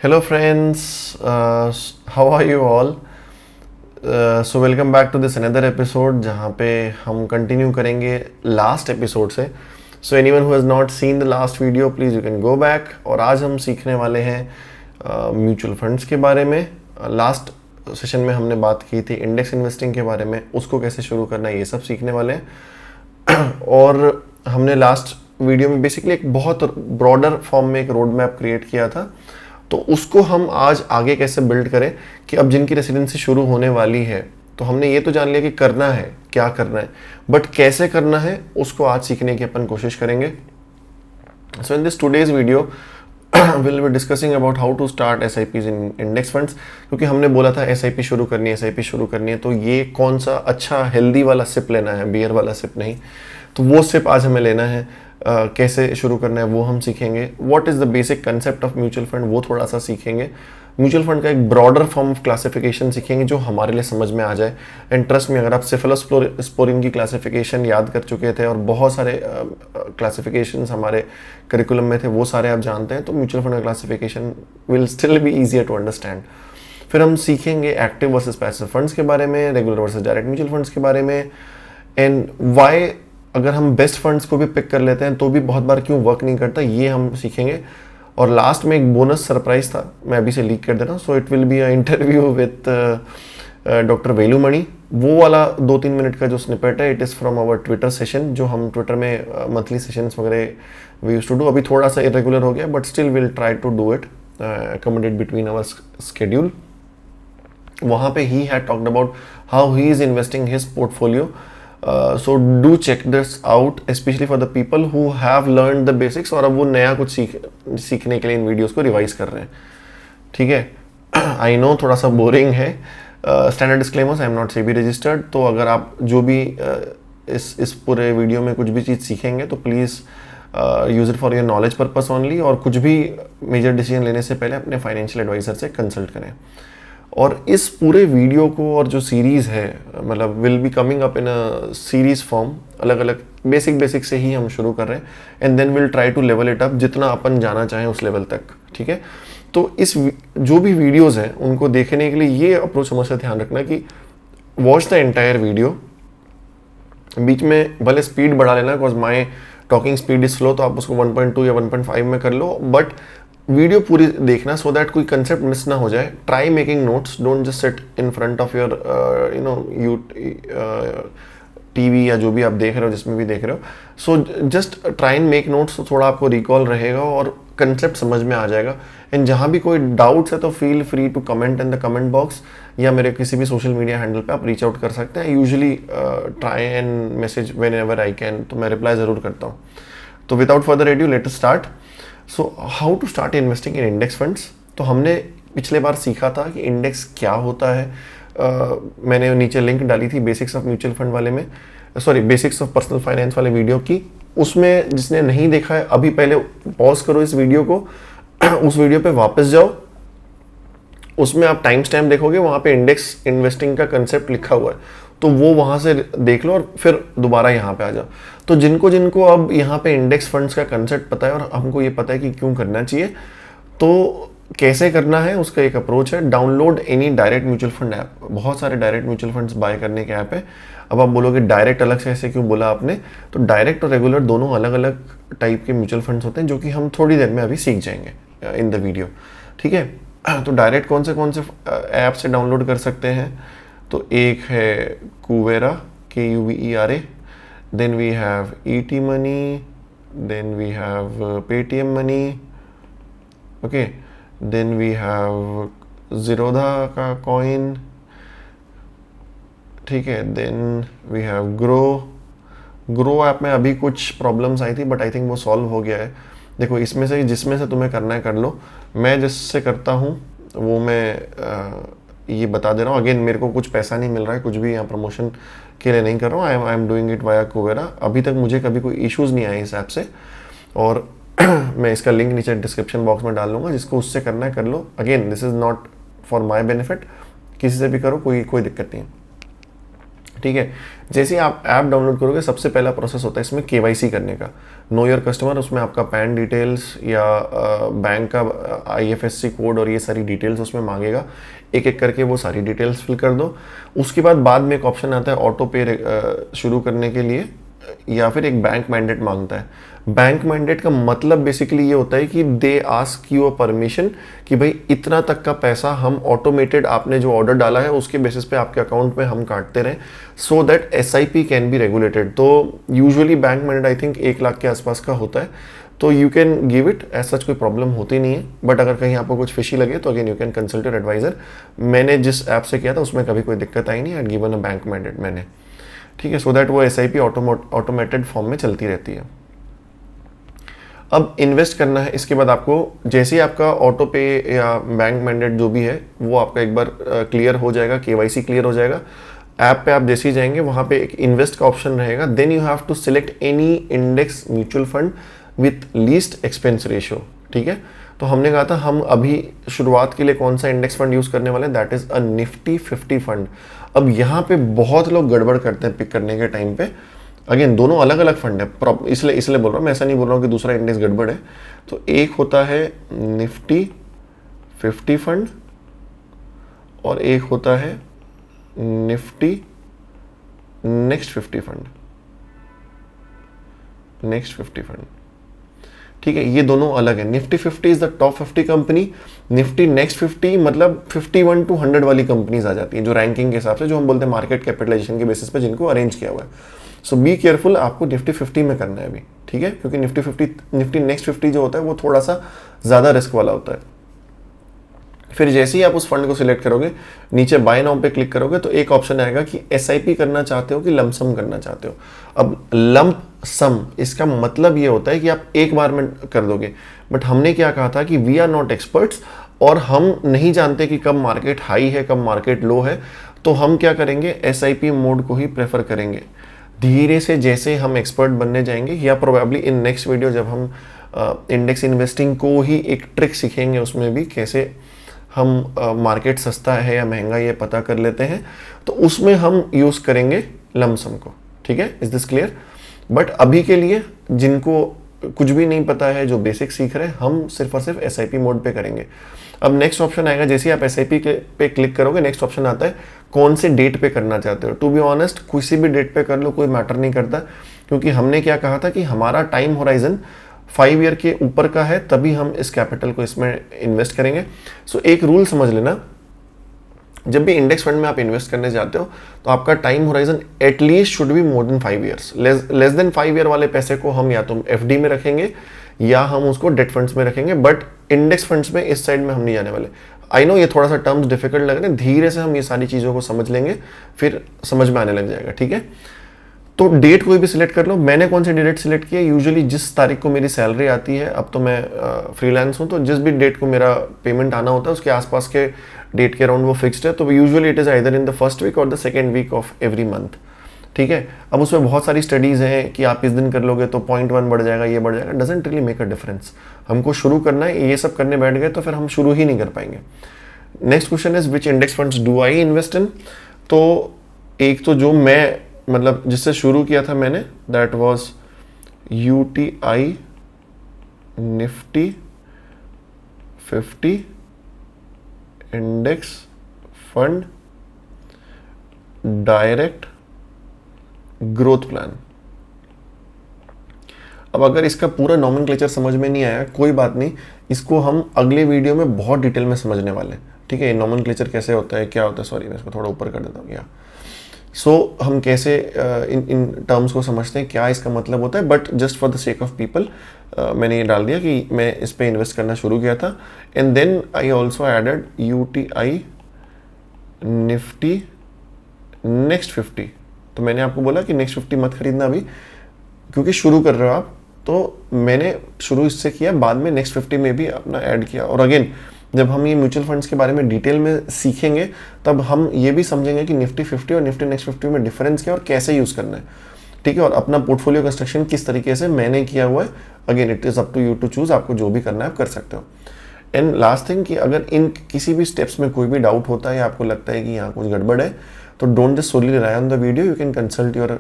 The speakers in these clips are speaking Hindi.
Hello friends, how are you all? So welcome back to this another episode जहाँ पे हम कंटिन्यू करेंगे लास्ट एपिसोड से. So anyone who has not seen the last video, please you can go back. और आज हम सीखने वाले हैं म्यूचुअल फंड्स के बारे में. लास्ट सेशन में हमने बात की थी इंडेक्स इन्वेस्टिंग के बारे में, उसको कैसे शुरू करना है ये सब सीखने वाले हैं. और हमने लास्ट वीडियो में बेसिकली एक बहुत ब्रॉडर फॉर्म में एक रोड मैप क्रिएट किया था. तो उसको हम आज आगे कैसे बिल्ड करें कि अब जिनकी रेसिडेंसी शुरू होने वाली है, तो हमने ये तो जान लिया कि करना है, क्या करना है, बट कैसे करना है उसको आज सीखने की अपन कोशिश करेंगे. So in this today's video will be discussing about how to start SIPs in index funds. क्योंकि हमने बोला था एसआईपी शुरू करनी है, एसआईपी शुरू करनी है, तो ये कौन सा अच्छा हेल्दी वाला सिप लेना है, बियर वाला सिप नहीं. तो वो सिप आज हमें लेना है. कैसे शुरू करना है वो हम सीखेंगे. What is the basic concept of mutual fund वो थोड़ा सा सीखेंगे. म्यूचुअल फंड का एक ब्रॉडर फॉर्म ऑफ क्लासिफिकेशन सीखेंगे जो हमारे लिए समझ में आ जाए. एंड ट्रस्ट में, अगर आप सेफेलोस्पोरिन की क्लासिफिकेशन याद कर चुके थे और बहुत सारे क्लासिफिकेशंस हमारे करिकुलम में थे, वो सारे आप जानते हैं, तो म्यूचुअल फंड का classification will still be easier to understand. फिर हम सीखेंगे एक्टिव वर्सेस पैसिव फंड्स के बारे में, regular versus direct mutual funds के बारे में, एंड वाई अगर हम बेस्ट फंड्स को भी पिक कर लेते हैं तो भी बहुत बार क्यों वर्क नहीं करता, ये हम सीखेंगे. और लास्ट में एक बोनस सरप्राइज था, मैं अभी से लीक कर दे रहा हूँ. So it will be a interview with doctor Velumani. वो वाला 2-3 मिनट का जो स्निपेट है, it is from our Twitter session, जो हम ट्विटर में मंथली सेशंस वगैरह वी यूज्ड टू डू. अभी थोड़ा सा इरेगुलर हो गया, but still will try to do it accommodate between our schedule. वहाँ पे ही had talked about how he is investing his portfolio. So do check this out, especially for the people who have learned the basics और अब वो नया कुछ सीखने के लिए इन वीडियोस को रिवाइज कर रहे हैं. ठीक है, आई नो थोड़ा सा बोरिंग है. Standard disclaimers, I am not SEBI registered. तो अगर आप जो भी इस पूरे वीडियो में कुछ भी चीज़ सीखेंगे तो please use it for your knowledge purpose only. और कुछ भी मेजर डिसीजन लेने से पहले अपने फाइनेंशियल एडवाइजर से कंसल्ट करें. और इस पूरे वीडियो को और जो सीरीज़ है, मतलब will be coming up in a series form, अलग अलग बेसिक से ही हम शुरू कर रहे हैं. And then will try to level it up जितना अपन जाना चाहें उस लेवल तक. ठीक है, तो इस जो भी वीडियोज़ हैं उनको देखने के लिए ये अप्रोच हमेशा ध्यान रखना कि वॉच द एंटायर वीडियो. बीच में भले स्पीड बढ़ा लेना, because my talking speed is slow, तो आप उसको 1.2 या 1.5 में कर लो, बट वीडियो पूरी देखना सो दैट कोई कंसेप्ट मिस ना हो जाए. Try making notes, don't just sit in front of your TV या जो भी आप देख रहे हो, जिसमें भी देख रहे हो. So just try and make notes, तो थोड़ा आपको रिकॉल रहेगा और कंसेप्ट समझ में आ जाएगा. एंड जहाँ भी कोई डाउट्स है तो feel free to comment in the comment box, या मेरे किसी भी सोशल मीडिया हैंडल पे आप रीच आउट कर सकते हैं. Usually try and message whenever I can, तो मैं रिप्लाई ज़रूर करता हूँ. तो without further adieu let us start. So how to start investing in index funds. तो हमने पिछले बार सीखा था कि इंडेक्स क्या होता है. मैंने नीचे लिंक डाली थी बेसिक्स ऑफ म्यूचुअल फंड वाले में, sorry basics of personal finance वाले वीडियो की. उसमें जिसने नहीं देखा है अभी पहले पॉज करो इस वीडियो को, उस वीडियो पे वापस जाओ. उसमें आप टाइम स्टैम्प देखोगे, वहाँ पे इंडेक्स इन्वेस्टिंग का कंसेप्ट लिखा हुआ है, तो वो वहाँ से देख लो और फिर दोबारा यहाँ पे आ जाओ. तो जिनको जिनको अब यहाँ पे इंडेक्स फंड्स का कंसेप्ट पता है और हमको ये पता है कि क्यों करना चाहिए, तो कैसे करना है उसका एक अप्रोच है. Download any direct mutual fund app. बहुत सारे डायरेक्ट म्यूचुअल फंड्स बाय करने के ऐप है. अब आप बोलोगे डायरेक्ट अलग से ऐसे क्यों बोला आपने, तो डायरेक्ट और रेगुलर दोनों अलग अलग टाइप के म्यूचुअल फंड्स होते हैं, जो कि हम थोड़ी देर में अभी सीख जाएंगे इन द वीडियो. ठीक है, तो डायरेक्ट कौन से ऐप से डाउनलोड कर सकते हैं, तो एक है Kuvera, KUVERA, then we have ET money, then we have Paytm money, okay, then we have Zerodha का कॉइन. ठीक है, then we have Groww app में अभी कुछ प्रॉब्लम्स आई थी, बट आई थिंक वो सॉल्व हो गया है. देखो, इसमें से जिसमें से तुम्हें करना है कर लो. मैं जिससे करता हूँ वो मैं ये बता दे रहा हूँ. अगेन मेरे को कुछ पैसा नहीं मिल रहा है, कुछ भी यहाँ प्रमोशन के लिए नहीं कर रहा हूँ. I am doing it via Kuvera. अभी तक मुझे कभी कोई इश्यूज़ नहीं आए इस ऐप से, और मैं इसका लिंक नीचे डिस्क्रिप्शन बॉक्स में डाल लूँगा. जिसको उससे करना है कर लो. Again this is not for my benefit, किसी से भी करो, कोई दिक्कत नहीं है. ठीक है। जैसे ही आप ऐप डाउनलोड करोगे, सबसे पहला प्रोसेस होता है इसमें केवाईसी करने का, नो योर कस्टमर। उसमें आपका पैन डिटेल्स या बैंक का आईएफएससी कोड और ये सारी डिटेल्स उसमें मांगेगा, एक एक करके वो सारी डिटेल्स फिल कर दो। उसके बाद में एक ऑप्शन आता है ऑटो पे शुरू करने के लिए, या फिर एक बैंक मैंडेट मांगता है। बैंक मैंडेट का मतलब बेसिकली ये होता है कि they ask you a permission कि भाई इतना तक का पैसा हम ऑटोमेटेड, आपने जो ऑर्डर डाला है उसके बेसिस पे आपके अकाउंट में हम काटते रहें, so that SIP can be regulated. तो usually bank mandate I think 1 lakh के आसपास का होता है, तो यू कैन गिव इट, ऐसा कोई प्रॉब्लम होती नहीं है। बट अगर कहीं आपको कुछ फिशी लगे तो again you can consult your adviser. मैंने जिस ऐप से किया था उसमें कभी कोई दिक्कत आई नहीं, I given a bank mandate मैंने, ठीक है, सो दैट वो एसआईपी ऑटोमेटेड फॉर्म में चलती रहती है। अब इन्वेस्ट करना है, इसके बाद आपको जैसे ही आपका ऑटो पे या बैंक मैंडेट जो भी है वो आपका एक बार क्लियर हो जाएगा, केवाईसी क्लियर हो जाएगा, ऐप पे आप जैसे ही जाएंगे वहाँ पे एक इन्वेस्ट का ऑप्शन रहेगा। Then you have to select any index mutual fund with least expense ratio, ठीक है। तो हमने कहा था हम अभी शुरुआत के लिए कौन सा इंडेक्स फंड यूज़ करने वाले हैं, that is a Nifty 50 fund. अब यहाँ पे बहुत लोग गड़बड़ करते हैं पिक करने के टाइम पे। अगेन दोनों अलग अलग फंड है, इसलिए बोल रहा हूँ मैं, ऐसा नहीं बोल रहा हूँ कि दूसरा इंडेक्स गड़बड़ है। तो एक होता है निफ्टी 50 फंड और एक होता है Nifty next 50 fund, next 50 fund, ठीक है। ये दोनों अलग है। Nifty 50 is the top 50 company, Nifty next 50 मतलब 51 to 100 वाली कंपनीज आ जाती हैं जो रैंकिंग के हिसाब से, जो हम बोलते हैं मार्केट कैपिटलाइजेशन के बेसिस पे जिनको अरेंज किया हुआ है। सो बी केयरफुल, आपको निफ्टी 50 में करना है अभी, ठीक है, क्योंकि निफ्टी नेक्स्ट 50 जो होता है वो थोड़ा सा ज़्यादा रिस्क वाला होता है। फिर जैसे ही आप उस फंड को सिलेक्ट करोगे, नीचे बाय नाउ पे क्लिक करोगे तो एक ऑप्शन आएगा कि एसआईपी करना चाहते हो कि लंप सम करना चाहते हो। अब लंप सम इसका मतलब ये होता है कि आप एक बार में कर दोगे, बट हमने क्या कहा था कि वी आर नॉट एक्सपर्ट्स और हम नहीं जानते कि कब मार्केट हाई है कब मार्केट लो है, तो हम क्या करेंगे, एसआईपी मोड को ही प्रेफर करेंगे। धीरे से जैसे हम एक्सपर्ट बनने जाएंगे, या प्रोबेबली इन नेक्स्ट वीडियो जब हम इंडेक्स इन्वेस्टिंग को ही एक ट्रिक सीखेंगे, उसमें भी कैसे हम मार्केट सस्ता है या महंगा ये पता कर लेते हैं, तो उसमें हम यूज़ करेंगे लमसम को, ठीक है। Is this clear? बट अभी के लिए जिनको कुछ भी नहीं पता है, जो बेसिक सीख रहे हैं, हम सिर्फ और सिर्फ एसआईपी मोड पे करेंगे। अब नेक्स्ट ऑप्शन आएगा, जैसे ही आप एसआईपी पे क्लिक करोगे नेक्स्ट ऑप्शन आता है कौन से डेट पे करना चाहते हो। टू बी ऑनेस्ट किसी भी डेट पे कर लो, कोई मैटर नहीं करता, क्योंकि हमने क्या कहा था कि हमारा टाइम होराइजन 5 ईयर के ऊपर का है, तभी हम इस कैपिटल को इसमें इन्वेस्ट करेंगे। सो एक रूल समझ लेना, जब भी इंडेक्स फंड में आप इन्वेस्ट करने जाते हो तो आपका time horizon at least should be more than 5 years. Less than 5 year वाले पैसे को हम या तो एफडी में रखेंगे या हम उसको डेट फंड्स में रखेंगे, बट इंडेक्स फंड्स में इस साइड में हम नहीं जाने वाले। आई नो ये थोड़ा सा टर्म्स डिफिकल्ट लग रहे हैं, धीरे से हम ये सारी चीज़ों को समझ लेंगे, फिर समझ में आने लग जाएगा, ठीक है। तो डेट कोई भी सिलेक्ट कर लो। मैंने कौन सी डेट सिलेक्ट की है, यूजुअली जिस तारीख को मेरी सैलरी आती है, अब तो मैं फ्रीलांस हूँ, तो जिस भी डेट को मेरा पेमेंट आना होता है उसके आसपास के डेट के अराउंड वो फिक्स्ड है। तो usually it is either in the first week or the second week of every month, ठीक है। अब उसमें बहुत सारी स्टडीज़ हैं कि आप इस दिन कर लोगे तो 0.1 बढ़ जाएगा, ये बढ़ जाएगा, doesn't really make a difference. हमको शुरू करना है, ये सब करने बैठ गए तो फिर हम शुरू ही नहीं कर पाएंगे। Next question is which index funds do I invest in. तो एक तो जो मैं मतलब जिससे शुरू किया था मैंने, that was UTI Nifty 50 index fund direct growth plan. अब अगर इसका पूरा नॉमेनक्लेचर समझ में नहीं आया कोई बात नहीं, इसको हम अगले वीडियो में बहुत डिटेल में समझने वाले हैं, ठीक है। नॉमेनक्लेचर कैसे होता है, क्या होता है, सॉरी मैं इसको थोड़ा ऊपर कर देता हूँ या हम कैसे इन टर्म्स को समझते हैं, क्या इसका मतलब होता है। But just for the sake of people मैंने ये डाल दिया कि मैं इस पे इन्वेस्ट करना शुरू किया था। And then I also added UTI Nifty next 50। तो मैंने आपको बोला कि नेक्स्ट 50 मत खरीदना अभी, क्योंकि शुरू कर रहे हो आप, तो मैंने शुरू इससे किया, बाद में नेक्स्ट 50 में भी अपना ऐड किया। और अगेन जब हम ये म्यूचुअल फंड्स के बारे में डिटेल में सीखेंगे तब हम ये भी समझेंगे कि निफ्टी 50 और निफ्टी नेक्स्ट 50 में डिफरेंस क्या है और कैसे यूज़ करना है, ठीक है। और अपना पोर्टफोलियो कंस्ट्रक्शन किस तरीके से मैंने किया हुआ है, again it is up to you to choose, आपको जो भी करना है आप कर सकते हो। एंड लास्ट थिंग कि अगर इन किसी भी स्टेप्स में कोई भी डाउट होता है या आपको लगता है कि यहाँ कुछ गड़बड़ है, तो don't just solely rely on the video, you can consult your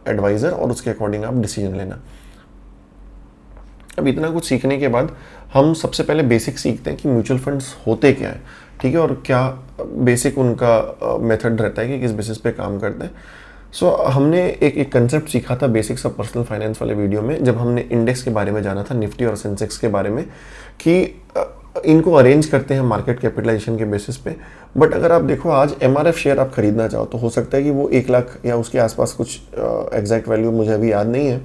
adviser और उसके अकॉर्डिंग आप डिसीजन लेना। अब इतना कुछ सीखने के बाद हम सबसे पहले बेसिक सीखते हैं कि म्यूचुअल फंड्स होते क्या है, ठीक है, और क्या बेसिक उनका मेथड रहता है कि किस बेसिस पे काम करते हैं। सो हमने एक कंसेप्ट सीखा था बेसिक्स ऑफ पर्सनल फाइनेंस वाले वीडियो में, जब हमने इंडेक्स के बारे में जाना था, निफ्टी और सेंसेक्स के बारे में, कि इनको अरेंज करते हैं मार्केट कैपिटलाइजेशन के बेसिस पे। बट अगर आप देखो आज एमआरएफ शेयर आप खरीदना चाहो तो हो सकता है कि वो 1 लाख या उसके आसपास कुछ एग्जैक्ट वैल्यू मुझे अभी याद नहीं है,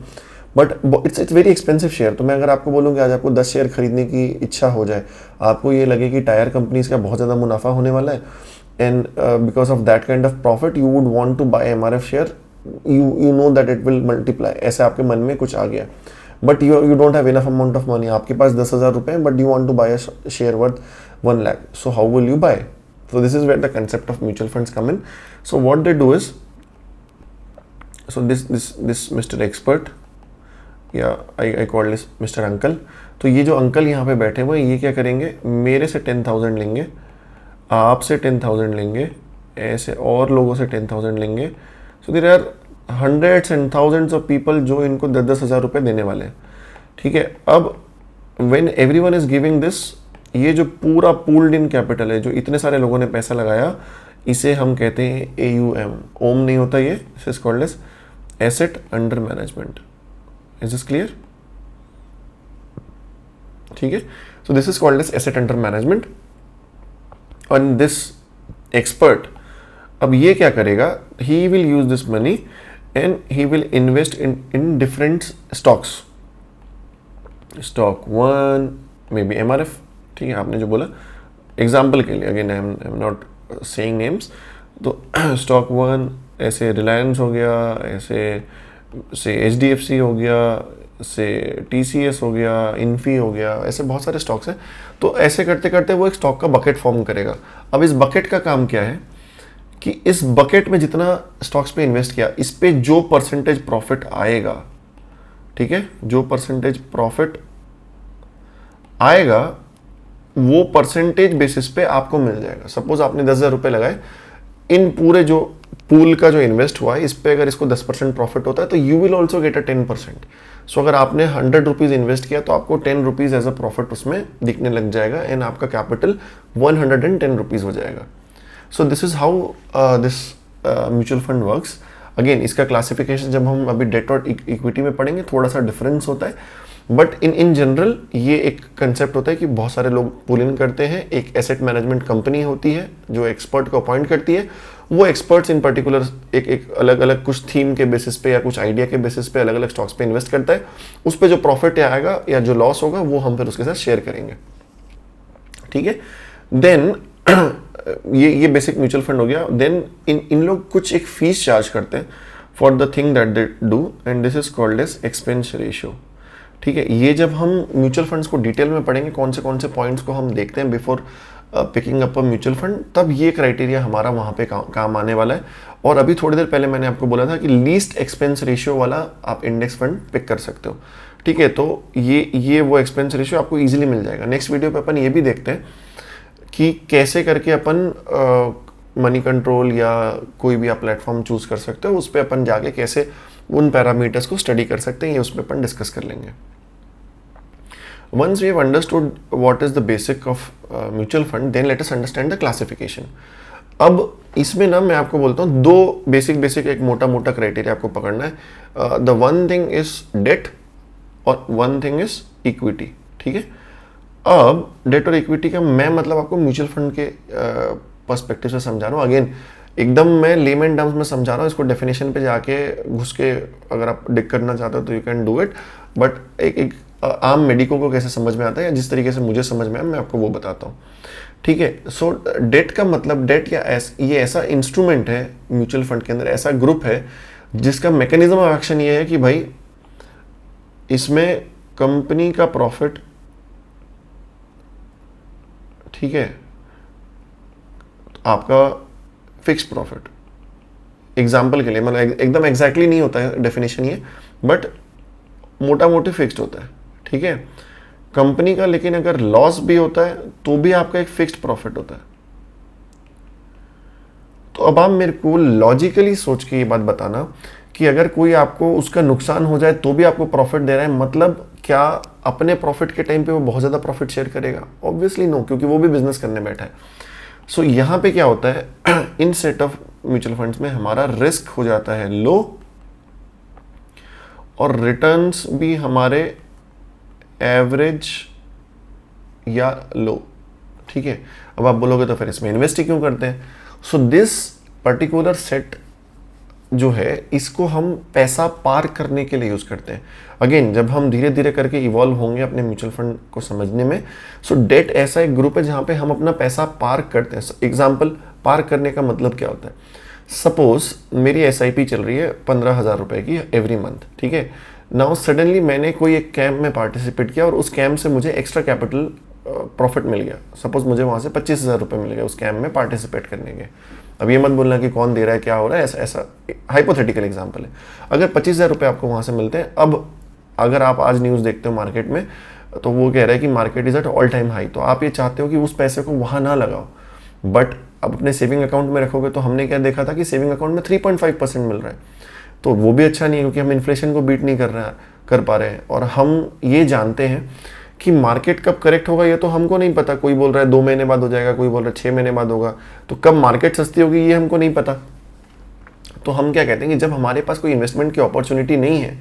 but it's very expensive share. तो मैं अगर आपको बोलूँ कि आज आपको 10 शेयर खरीदने की इच्छा हो जाए, आपको ये लगे कि टायर कंपनीज का बहुत ज़्यादा मुनाफा होने वाला है, and because of that kind of profit you would want to buy MRF share, you know that it will multiply, ऐसे आपके मन में कुछ आ गया, but you don't have enough amount of money, आपके पास 10,000 रुपये हैं, but you want to buy a share worth 1 lakh, so how will you buy? So this is where the concept of mutual funds come in. So what they do is, so this Mr. Expert, yeah, I call this Mr. Uncle. तो ये जो अंकल यहाँ पे बैठे हुए हैं, ये क्या करेंगे, मेरे से 10,000 लेंगे, आपसे 10,000 लेंगे, ऐसे और लोगों से 10,000 लेंगे। So there are hundreds and thousands of people जो इनको 10-10 हज़ार रुपये देने वाले हैं, ठीक है। अब when everyone is giving this, ये जो पूरा पूल्ड इन कैपिटल है, जो इतने सारे लोगों ने पैसा लगाया, इसे हम कहते हैं AUM। ओम नहीं होता ये, this is called as asset under management. Is this clear? ठीक है, so this is called as asset under management. और दिस एक्सपर्ट अब ये क्या करेगा, he will use this money and he will invest in different stocks, stock 1 may be MRF, ठीक है, आपने जो बोला एग्जाम्पल के लिए, again I am not saying names, तो स्टॉक 1 ऐसे रिलायंस हो गया, ऐसे से HDFC हो गया, से TCS हो गया, इन्फी हो गया, ऐसे बहुत सारे स्टॉक्स हैं। तो ऐसे करते करते वो एक स्टॉक का बकेट फॉर्म करेगा। अब इस बकेट का काम क्या है कि इस बकेट में जितना स्टॉक्स पे इन्वेस्ट किया, इस पे जो परसेंटेज प्रॉफिट आएगा, ठीक है, जो परसेंटेज प्रॉफिट आएगा वो परसेंटेज बेसिस पे आपको मिल जाएगा। सपोज आपने 10,000 रुपये लगाए, इन पूरे जो पूल का जो इन्वेस्ट हुआ है, इस पे अगर इसको 10% प्रॉफिट होता है तो you will also get a 10%। सो अगर आपने 100 रुपीज़ इन्वेस्ट किया तो आपको 10 रुपीज़ एज अ प्रॉफिट उसमें दिखने लग जाएगा, एंड आपका कैपिटल 110 रुपीज़ हो जाएगा। सो this is how this mutual fund works. Again इसका क्लासिफिकेशन जब हम अभी डेट और इक्विटी में पढ़ेंगे थोड़ा सा डिफरेंस होता है, बट इन जनरल ये एक कंसेप्ट होता है कि बहुत सारे लोग पुल इन करते हैं, एक एसेट मैनेजमेंट कंपनी होती है जो एक्सपर्ट को अपॉइंट करती है, वो एक्सपर्ट्स इन पर्टिकुलर एक अलग अलग कुछ थीम के बेसिस पे या कुछ आइडिया के बेसिस पे अलग अलग स्टॉक्स पे इन्वेस्ट करता है, उस पे जो प्रॉफिट आएगा या जो लॉस होगा वो हम फिर उसके साथ शेयर करेंगे, ठीक है। देन ये बेसिक म्यूचुअल फंड हो गया। देन इन लोग कुछ एक फीस चार्ज करते हैं for the thing that they do, and this is called as expense ratio, ठीक है। ये जब हम म्यूचुअल फंड्स को डिटेल में पढ़ेंगे, कौन से पॉइंट्स को हम देखते हैं before picking up a mutual fund, तब ये क्राइटेरिया हमारा वहाँ पे काम आने वाला है। और अभी थोड़ी देर पहले मैंने आपको बोला था कि लीस्ट एक्सपेंस रेशियो वाला आप इंडेक्स फंड पिक कर सकते हो, ठीक है। तो ये वो एक्सपेंस रेशियो आपको ईजिली मिल जाएगा। नेक्स्ट वीडियो पे अपन ये भी देखते हैं कि कैसे करके अपन मनी कंट्रोल या कोई भी आप प्लेटफॉर्म चूज कर सकते हो, उस पर अपन जाके कैसे उन पैरामीटर्स को स्टडी कर सकते हैं, ये उस पर अपन डिस्कस कर लेंगे। Once we have understood what is the basic of mutual fund, then let us understand the classification. अब इसमें ना मैं आपको बोलता हूँ दो बेसिक एक मोटा क्राइटेरिया आपको पकड़ना है। The one thing is debt और वन थिंग इज इक्विटी, ठीक है। अब डेट और इक्विटी का मैं मतलब आपको म्यूचुअल फंड के पर्सपेक्टिव से समझा रहा हूँ। अगेन एकदम मैं लेमन टर्म्स में समझा रहा हूँ, इसको डेफिनेशन पे जाके घुस के अगर आप डिग करना चाहते हो तो you can do it, but एक आम मेडिको को कैसे समझ में आता है या जिस तरीके से मुझे समझ में आया मैं आपको वो बताता हूँ, ठीक है। सो डेट का मतलब, डेट या ये ऐसा इंस्ट्रूमेंट है म्यूचुअल फंड के अंदर, ऐसा ग्रुप है जिसका मैकेनिज्म ऑफ एक्शन ये है कि भाई इसमें कंपनी का प्रॉफिट, ठीक है, आपका फिक्स प्रॉफिट, एग्जाम्पल के लिए मतलब एकदम एग्जैक्टली नहीं होता है डेफिनेशन ये, बट मोटा मोटी फिक्स्ड होता है, ठीक है, कंपनी का। लेकिन अगर लॉस भी होता है तो भी आपका एक फिक्स्ड प्रॉफिट होता है, तो अब आप मेरे को लॉजिकली सोच के ये बात बताना कि अगर कोई आपको उसका नुकसान हो जाए तो भी आपको प्रॉफिट दे रहा है, मतलब क्या अपने प्रॉफिट के टाइम पे वो बहुत ज़्यादा प्रॉफिट शेयर करेगा? ऑब्वियसली नो, क्योंकि वो भी बिजनेस करने बैठा है। सो यहाँ पे क्या होता है, इन सेट ऑफ म्यूचुअल फंड्स में हमारा रिस्क हो जाता है लो और रिटर्न्स भी हमारे एवरेज या लो। ठीक है, अब आप बोलोगे तो फिर इसमें इन्वेस्ट ही क्यों करते हैं? सो दिस पर्टिकुलर सेट जो है इसको हम पैसा पार करने के लिए यूज करते हैं। अगेन जब हम धीरे धीरे करके इवॉल्व होंगे अपने म्यूचुअल फंड को समझने में, सो डेट ऐसा एक ग्रुप है जहां पे हम अपना पैसा पार करते हैं। एग्जाम्पल, पार करने का मतलब क्या होता है? सपोज मेरी SIP चल रही है 15,000 रुपए की एवरी मंथ, ठीक है। नाउ सडनली मैंने कोई एक कैंप में पार्टिसिपेट किया और उस कैंप से मुझे एक्स्ट्रा कैपिटल प्रॉफिट मिल गया। सपोज मुझे वहां से 25,000 रुपए मिल गए उस कैंप में पार्टिसिपेट करने के। अब ये मत बोलना कि कौन दे रहा है, क्या हो रहा है, ऐसा हाइपोथेटिकल एग्जांपल है। अगर 25,000 रुपए आपको वहां से मिलते हैं, अब अगर आप आज न्यूज़ देखते हो मार्केट में, तो वो कह रहा है कि market is at all time high, तो आप ये चाहते हो कि उस पैसे को वहां ना लगाओ, बट अब अपने सेविंग अकाउंट में रखोगे। तो हमने क्या देखा था कि सेविंग अकाउंट में 3.5% मिल रहा है, तो वो भी अच्छा नहीं है, क्योंकि हम इन्फ्लेशन को बीट नहीं कर पा रहे हैं। और हम ये जानते हैं कि मार्केट कब करेक्ट होगा ये तो हमको नहीं पता। कोई बोल रहा है 2 महीने बाद हो जाएगा, कोई बोल रहा है 6 महीने बाद होगा, तो कब मार्केट सस्ती होगी ये हमको नहीं पता। तो हम क्या कहते हैं कि जब हमारे पास कोई इन्वेस्टमेंट की अपॉर्चुनिटी नहीं है,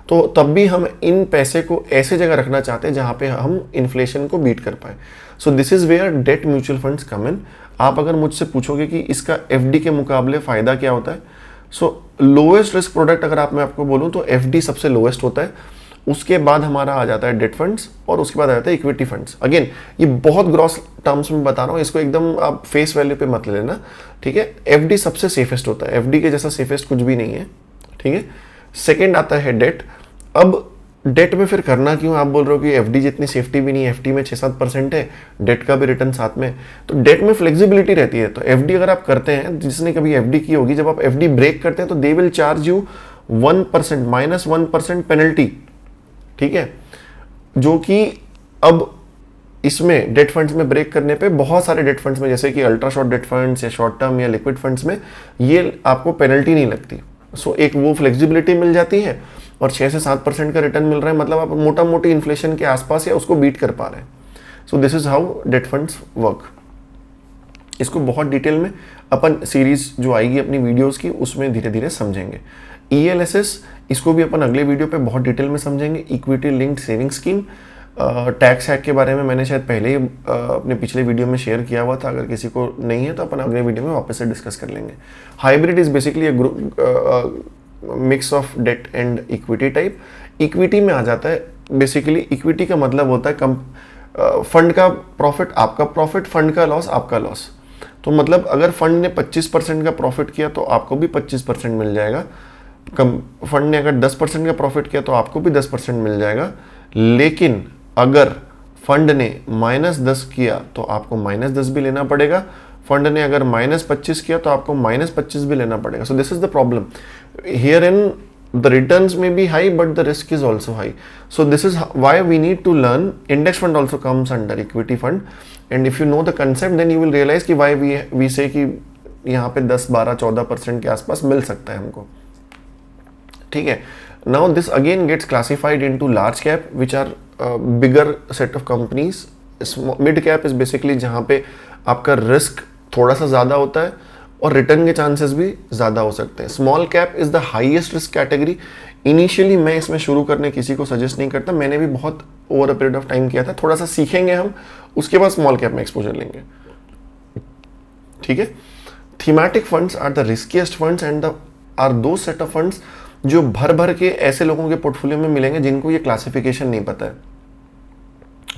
तो तब भी हम इन पैसे को ऐसे जगह रखना चाहते हैं जहां पे हम इन्फ्लेशन को बीट कर पाए। So this is where debt mutual funds come in. आप अगर मुझसे पूछोगे कि इसका FD के मुकाबले फायदा क्या होता है, सो लोएस्ट रिस्क प्रोडक्ट अगर मैं आपको बोलूं तो FD सबसे लोएस्ट होता है। उसके बाद हमारा आ जाता है डेट फंड्स और उसके बाद आ जाता है इक्विटी फंड्स। अगेन ये बहुत ग्रॉस टर्म्स में बता रहा हूँ, इसको एकदम आप फेस वैल्यू पे मत ले लेना, ठीक है। FD सबसे सेफेस्ट होता है, FD के जैसा सेफेस्ट कुछ भी नहीं है, ठीक है। सेकेंड आता है डेट। अब डेट में फिर करना क्यों? आप बोल रहे हो कि FD जितनी सेफ्टी भी नहीं है, FD में 6-7% है, डेट का भी रिटर्न साथ में, तो डेट में फ्लेक्सिबिलिटी रहती है। तो FD अगर आप करते हैं, जिसने कभी FD की होगी, जब आप FD ब्रेक करते हैं तो they will charge you 1% -1% penalty, ठीक है। जो कि अब इसमें डेट फंड्स में ब्रेक करने पे बहुत सारे डेट फंड्स में, जैसे कि अल्ट्रा शॉर्ट डेट फंड्स या शॉर्ट टर्म या लिक्विड फंड्स में, ये आपको पेनल्टी नहीं लगती। सो एक वो फ्लेक्सिबिलिटी मिल जाती है और 6 से 7% का रिटर्न मिल रहा है, मतलब आप मोटा मोटी इन्फ्लेशन के आसपास या उसको बीट कर पा रहे हैं। सो this is how date funds work. इसको बहुत डिटेल में अपन सीरीज जो आएगी अपनी वीडियोस की, उसमें धीरे धीरे समझेंगे। ELSS इसको भी अपन अगले वीडियो पे बहुत डिटेल में समझेंगे। Equity linked saving scheme, tax hack के बारे में मैंने शायद पहले ही अपने पिछले वीडियो में शेयर किया हुआ था, अगर किसी को नहीं है तो अपन अगले वीडियो में वापस से डिस्कस कर लेंगे। Hybrid is basically mix of debt and equity type. Equity में आ जाता है, बेसिकली इक्विटी का मतलब होता है फंड का प्रॉफिट आपका प्रॉफिट, फंड का लॉस आपका लॉस। तो मतलब अगर फंड ने 25% का प्रॉफिट किया तो आपको भी 25% मिल जाएगा। फंड ने अगर 10% का प्रॉफिट किया तो आपको भी 10% मिल जाएगा। लेकिन अगर फंड ने -10 किया तो आपको -10 भी लेना पड़ेगा। फंड ने अगर -25 किया तो आपको -25 भी लेना पड़ेगा। सो this is the problem here in the returns may be high but the risk is also high. So this is why we need to learn. Index fund also comes under equity fund, and if you know the concept then you will realize कि why we say कि यहाँ पे 10, 12, 14% के आसपास मिल सकता है हमको, ठीक है। Now this again gets classified into large cap which are bigger set of companies. Mid cap is basically जहाँ पे आपका रिस्क थोड़ा सा ज़्यादा होता है और रिटर्न के चांसेस भी ज़्यादा हो सकते हैं। Small cap is the highest risk category. Initially मैं इसमें शुरू करने किसी को सजेस्ट नहीं करता, मैंने भी बहुत over a period of time किया था। थोड़ा सा सीखेंगे हम, उसके बाद स्मॉल कैप में एक्सपोजर लेंगे, ठीक है। Thematic funds are the riskiest funds and are दो सेट ऑफ फंड्स जो भर भर के ऐसे लोगों के पोर्टफोलियो में मिलेंगे जिनको ये क्लासिफिकेशन नहीं पता है,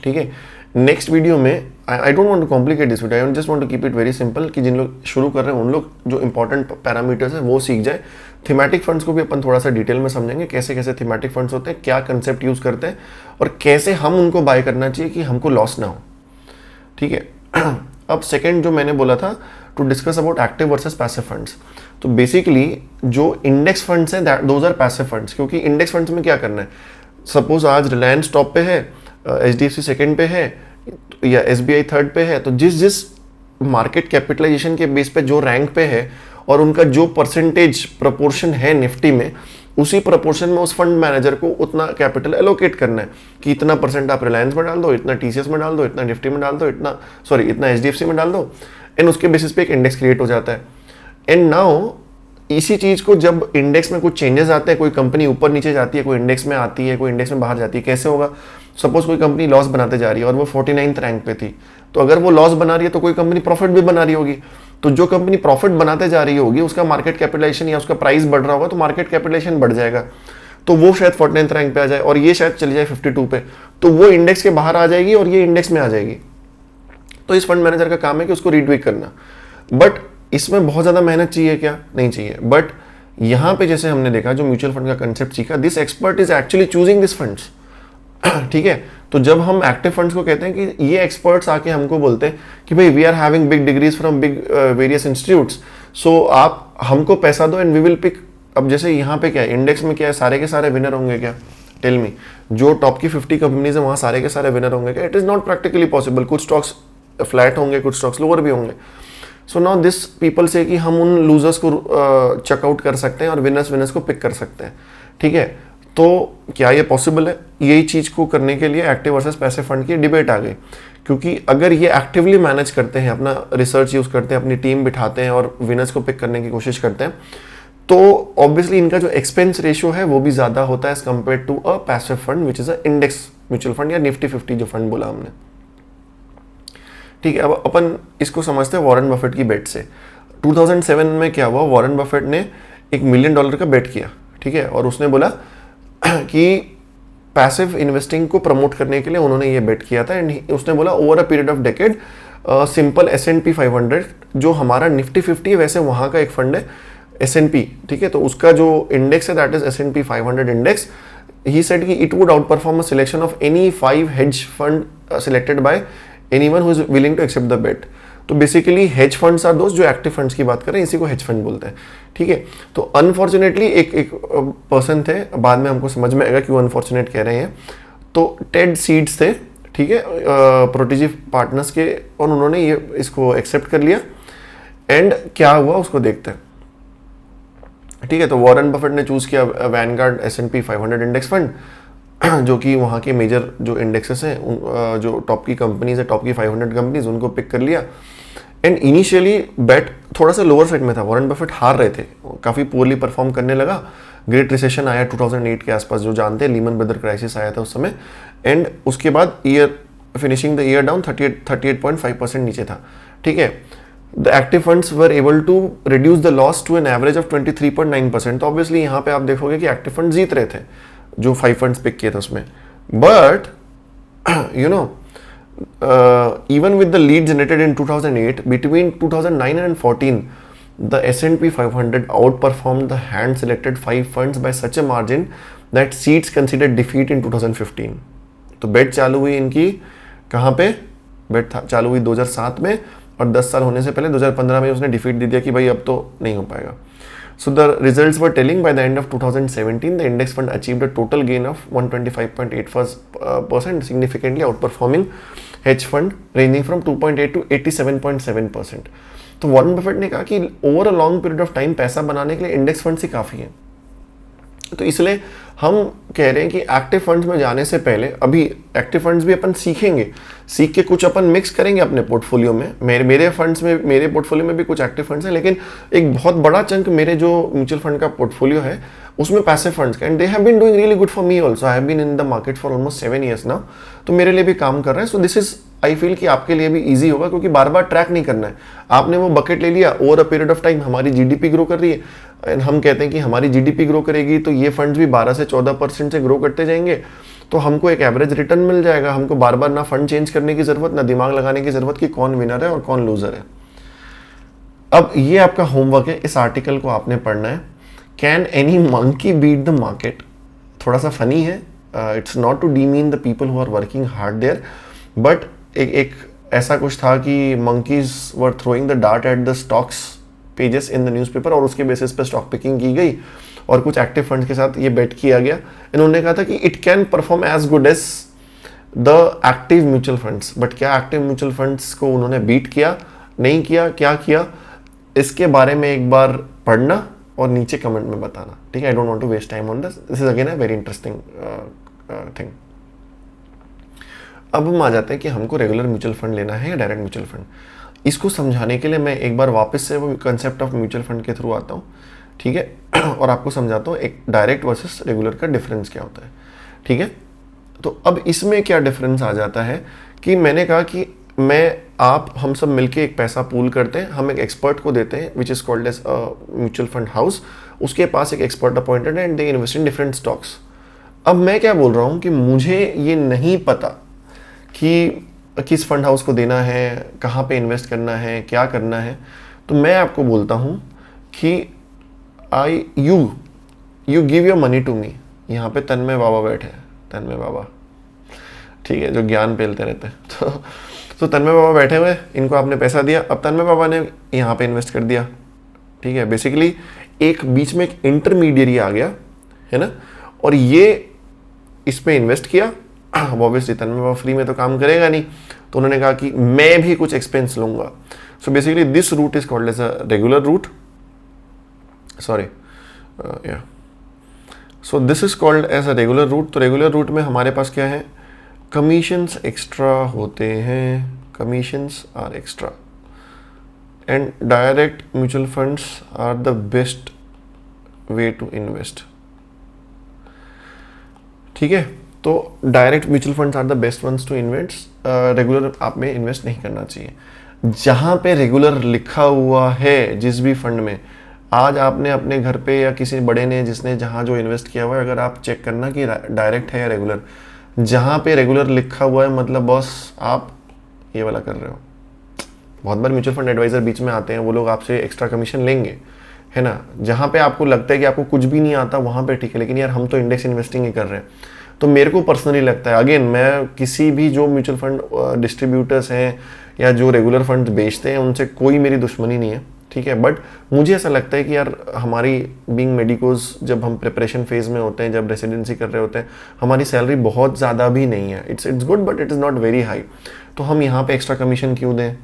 ठीक है। नेक्स्ट वीडियो में I don't want to complicate this video, I just want to keep it very simple कि जिन लोग शुरू कर रहे हैं उन लोग जो इंपॉर्टेंट पैरामीटर्स है वो सीख जाए। थीमेटिक फंड्स को भी अपन थोड़ा सा डिटेल में समझेंगे, कैसे कैसे थीमेटिक फंड्स होते हैं, क्या कंसेप्ट यूज करते हैं और कैसे हम उनको बाय करना चाहिए कि हमको लॉस ना हो, ठीक है। अब सेकेंड जो मैंने बोला था to discuss about active versus passive funds, तो बेसिकली जो इंडेक्स फंड्स हैं दोज आर पैसिव फंड्स। क्योंकि इंडेक्स फंड्स में क्या करना है, सपोज आज रिलायंस टॉप पे है, HDFC सेकेंड पे है या SBI थर्ड पे है, तो जिस मार्केट कैपिटलाइजेशन के बेस पे जो रैंक पे है और उनका जो परसेंटेज प्रपोर्शन है निफ्टी में, उसी प्रपोर्शन में उस फंड मैनेजर को उतना कैपिटल एलोकेट करना है कि इतना परसेंट आप रिलायंस में डाल दो, इतना टीसीएस में डाल दो, इतना निफ्टी में डाल दो, इतना एचडीएफसी में डाल दो, एंड उसके बेसिस पे एक इंडेक्स क्रिएट हो जाता है। एंड नाउ इसी चीज को जब इंडेक्स में कुछ चेंजेस आते हैं, कोई कंपनी ऊपर नीचे जाती है, कोई इंडेक्स में आती है, कोई इंडेक्स में बाहर जाती है, कैसे होगा? सपोज कोई कंपनी लॉस बनाते जा रही है और वो 49th रैंक पे थी, तो अगर वो लॉस बना रही है तो कोई कंपनी प्रॉफिट भी बना रही होगी। तो जो कंपनी प्रॉफिट बनाते जा रही होगी उसका मार्केट कैपिटलाइजेशन या उसका प्राइस बढ़ रहा होगा, तो मार्केट कैपिटलाइजेशन बढ़ जाएगा, तो वो शायद 49th रैंक पे आ जाए और ये शायद चली जाए 52 पे, तो वो इंडेक्स के बाहर आ जाएगी और ये इंडेक्स में आ जाएगी। तो इस फंड मैनेजर का काम है कि उसको रीट्वीक करना। बट इसमें बहुत ज्यादा मेहनत चाहिए क्या? नहीं चाहिए। बट यहां पे जैसे हमने देखा, जो म्यूचुअल फंड का कंसेप्ट सीखा, this expert is actually choosing this funds. ठीक है, तो जब हम एक्टिव फंड्स को कहते हैं कि ये एक्सपर्ट्स आके हमको बोलते हैं कि भाई we are having big degrees from big various institutes, so आप हमको पैसा दो एंड वी विल पिक। अब जैसे यहाँ पे क्या है, इंडेक्स में क्या है, सारे के सारे विनर होंगे क्या? टेल मी, जो टॉप की 50 कंपनीज है वहां सारे के सारे विनर होंगे क्या? It is not practically possible. कुछ स्टॉक्स फ्लैट होंगे, कुछ स्टॉक्स लोअर भी होंगे। सो नाउ दिस पीपल से कि हम उन लूजर्स को चेकआउट कर सकते हैं और विनर्स को पिक कर सकते हैं। ठीक है, तो क्या ये पॉसिबल है? यही चीज को करने के लिए एक्टिव वर्सेस पैसिव फंड की डिबेट आ गई, क्योंकि अगर ये एक्टिवली मैनेज करते हैं, अपना रिसर्च यूज करते हैं, अपनी टीम बिठाते हैं और विनर्स को पिक करने की कोशिश करते हैं, तो ऑब्वियसली इनका जो एक्सपेंस रेशियो है वो भी ज्यादा होता है as compare to a passive fund which is a index mutual fund या निफ्टी 50 जो फंड बोला हमने। ठीक है, अब अपन इसको समझते हैं वॉरेन बफेट की बेट से। 2007 में क्या हुआ, वॉरेन बफेट ने $1 मिलियन का बेट किया। ठीक है, और उसने बोला कि पैसिव इन्वेस्टिंग को प्रमोट करने के लिए उन्होंने ये बेट किया था। एंड उसने बोला over a period of decade simple S&P 500 जो हमारा निफ्टी 50 है, वैसे वहां का एक फंड है S&P। ठीक है, तो उसका जो इंडेक्स है that is S&P 500 index. He said कि it would outperform a selection of any 5 hedge fund selected by anyone who is willing to accept the bet. तो बेसिकली हेज फंड्स आर दोस्त जो एक्टिव फंड्स की बात करें, इसी को हेज फंड बोलते हैं। ठीक है, तो अनफॉर्चुनेटली एक पर्सन थे, बाद में हमको समझ में आएगा क्यों अनफॉर्चुनेट कह रहे हैं। तो टेड सीड्स थे, ठीक है, प्रोटेजी पार्टनर्स के, और उन्होंने ये इसको एक्सेप्ट कर लिया। एंड क्या हुआ उसको देखते हैं। ठीक है, तो वॉरेन बफेट ने चूज किया वैनगार्ड S&P 500 इंडेक्स फंड, जो कि वहाँ के मेजर जो इंडेक्सेस हैं, जो टॉप की कंपनीज है, टॉप की 500 कंपनीज, उनको पिक कर लिया। एंड इनिशियली बेट थोड़ा सा लोअर साइड में था, वॉरेन बफेट हार रहे थे, काफ़ी पुअरली परफॉर्म करने लगा। ग्रेट रिसेशन आया 2008 के आसपास, जो जानते हैं, लीमन ब्रदर क्राइसिस आया था उस समय। एंड उसके बाद year finishing the year down 38.5% नीचे था। ठीक है, the active funds were able to reduce the loss to an average of 23.9%। तो ऑब्वियसली यहाँ पे आप देखोगे कि एक्टिव फंड जीत रहे थे, जो 5 फंड्स पिक किए थे उसमें। But you know, even with the lead generated in 2008, between 2009 and 14, the S&P 500 outperformed the hand-selected 5 funds by such a margin that seats considered defeat in 2015. तो बेट चालू हुई इनकी कहाँ पे? बेट चालू हुई 2007 में, और 10 साल होने से पहले 2015 में उसने डिफीट दे दिया कि भाई अब तो नहीं हो पाएगा। So the results were telling. By the end of 2017, the index fund achieved a total gain of 125.8%, significantly outperforming hedge fund ranging from 2.8 to 87.7%. तो वॉरेन बफेट ने कहा कि over a long period of time पैसा बनाने के लिए इंडेक्स फंड ही काफ़ी है। तो इसलिए हम कह रहे हैं कि एक्टिव फंड्स में जाने से पहले, अभी एक्टिव फंड्स भी अपन सीखेंगे, सीख के कुछ अपन मिक्स करेंगे अपने पोर्टफोलियो में। मेरे फंड्स में, मेरे पोर्टफोलियो में भी कुछ एक्टिव फंड्स हैं, लेकिन एक बहुत बड़ा चंक मेरे जो म्यूचुअल फंड का पोर्टफोलियो है उसमें पैसिव फंड्स का, and they have been doing really good for me also. I have been in the market for almost 7 years now, तो मेरे लिए भी काम कर रहा है। So this is, I feel कि आपके लिए भी इजी होगा, क्योंकि बार बार ट्रैक नहीं करना है। आपने वो बकेट ले लिया, over a period of time हमारी जीडीपी ग्रो कर रही है, एंड हम कहते हैं कि हमारी जीडीपी ग्रो करेगी तो ये फंड्स भी 12 से 14% से ग्रो करते जाएंगे, तो हमको एक एवरेज रिटर्न मिल जाएगा। हमको बार बार ना फंड चेंज करने की जरूरत, ना दिमाग लगाने की जरूरत कि कौन विनर है और कौन लूजर है। अब ये आपका होमवर्क है, इस आर्टिकल को आपने पढ़ना है। Can any monkey beat the market? थोड़ा सा फनी है, it's not to demean the people who are working hard there, but एक ऐसा कुछ था कि monkeys were throwing the dart at the stocks pages in the newspaper, और उसके बेसिस पे स्टॉक पिकिंग की गई और कुछ एक्टिव फंड्स के साथ ये बेट किया गया। इन्होंने कहा था कि it can perform as good as the active mutual funds, but क्या एक्टिव म्यूचुअल फंड्स को उन्होंने बीट किया? नहीं किया, क्या किया, इसके बारे में एक बार पढ़ना और नीचे कमेंट में बताना, ठीक है। I don't want to waste time on this, this is again a very interesting thing. अब हम आ जाते हैं कि हमको रेगुलर म्यूचुअल फंड लेना है या डायरेक्ट म्यूचुअल फंड। इसको समझाने के लिए मैं एक बार वापस से वो कंसेप्ट ऑफ म्यूचुअल फंड के थ्रू आता हूँ, ठीक है, और आपको समझाता हूँ एक डायरेक्ट वर्सेस रेगुलर का डिफरेंस क्या होता है, ठीक है। तो अब इसमें क्या डिफरेंस आ जाता है कि मैंने कहा कि हम सब मिलके एक पैसा पूल करते हैं, हम एक एक्सपर्ट को देते हैं which is called as mutual fund house, उसके पास एक एक्सपर्ट अपॉइंटेड है and they invest in different stocks. अब मैं क्या बोल रहा हूँ कि मुझे ये नहीं पता कि किस फंड हाउस को देना है, कहाँ पे इन्वेस्ट करना है, क्या करना है, तो मैं आपको बोलता हूँ कि you give your money to me. यहाँ पे तन्मय बाबा बैठे हैं, तन्मय बाबा, ठीक है, जो ज्ञान पेलते रहते हैं। तो तन्मय बाबा बैठे हुए, इनको आपने पैसा दिया, अब तन्मय बाबा ने यहाँ पे इन्वेस्ट कर दिया, ठीक है। बेसिकली एक बीच में एक इंटरमीडियरी आ गया, है ना, और ये इस पे इन्वेस्ट किया। अब ऑब्वियसली तन्मय बाबा फ्री में तो काम करेगा नहीं, तो उन्होंने कहा कि मैं भी कुछ एक्सपेंस लूंगा। So basically this route is called as a regular route, sorry yeah, so this is called as a regular route. तो रेगुलर रूट में हमारे पास क्या है, कमीशंस एक्स्ट्रा होते हैं, commissions are extra, and direct mutual funds are the best way to invest, ठीक है। तो direct mutual funds are the best ones to invest, regular आप में इन्वेस्ट नहीं करना चाहिए। जहां पे रेगुलर लिखा हुआ है जिस भी फंड में, आज आपने अपने घर पे या किसी बड़े ने जिसने जहां जो इन्वेस्ट किया हुआ है, अगर आप चेक करना कि डायरेक्ट है या रेगुलर, जहां पे रेगुलर लिखा हुआ है मतलब बॉस आप ये वाला कर रहे हो। बहुत बार म्यूचुअल फंड एडवाइजर बीच में आते हैं, वो लोग आपसे एक्स्ट्रा कमीशन लेंगे, है ना। जहां पे आपको लगता है कि आपको कुछ भी नहीं आता वहां पे ठीक है, लेकिन यार हम तो इंडेक्स इन्वेस्टिंग ही कर रहे हैं। तो मेरे को पर्सनली लगता है, अगेन मैं किसी भी जो म्यूचुअल फंड डिस्ट्रीब्यूटर्स हैं या जो रेगुलर फंड बेचते हैं उनसे कोई मेरी दुश्मनी नहीं है, ठीक है। बट मुझे ऐसा लगता है कि यार हमारी बीइंग मेडिकोज, जब हम प्रिपरेशन फेज में होते हैं, जब रेसिडेंसी कर रहे होते हैं, हमारी सैलरी बहुत ज़्यादा भी नहीं है, it's good but it is not very high. तो हम यहाँ पे एक्स्ट्रा कमीशन क्यों दें,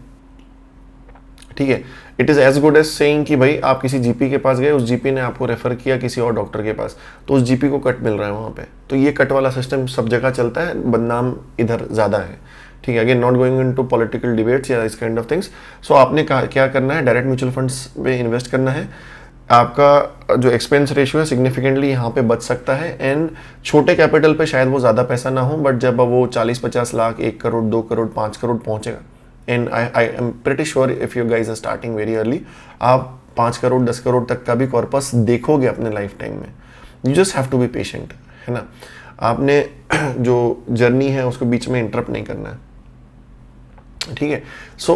ठीक है। It is as good as saying कि भाई आप किसी जीपी के पास गए, उस जीपी ने आपको रेफर किया किसी और डॉक्टर के पास, तो उस जीपी को कट मिल रहा है वहाँ पे। तो ये कट वाला सिस्टम सब जगह चलता है, बदनाम इधर ज़्यादा है, ठीक है। Again not going into political debates या इस काइंड ऑफ थिंग्स। सो आपने क्या करना है, डायरेक्ट म्यूचुअल फंड्स में इन्वेस्ट करना है। आपका जो एक्सपेंस रेशियो है सिग्निफिकेंटली यहाँ पे बच सकता है, एंड छोटे कैपिटल पे शायद वो ज़्यादा पैसा ना हो, बट जब वो 40-50 लाख, 1 करोड़, 2 करोड़, 5 करोड़ पहुँचेगा, and I am pretty sure if you guys are starting very early, आप 5 करोड़ 10 करोड़ तक का भी कॉर्पस देखोगे अपने लाइफ टाइम में। You just have to be patient, है ना। आपने जो जर्नी है उसको बीच में इंटरप्ट नहीं करना है, ठीक है। सो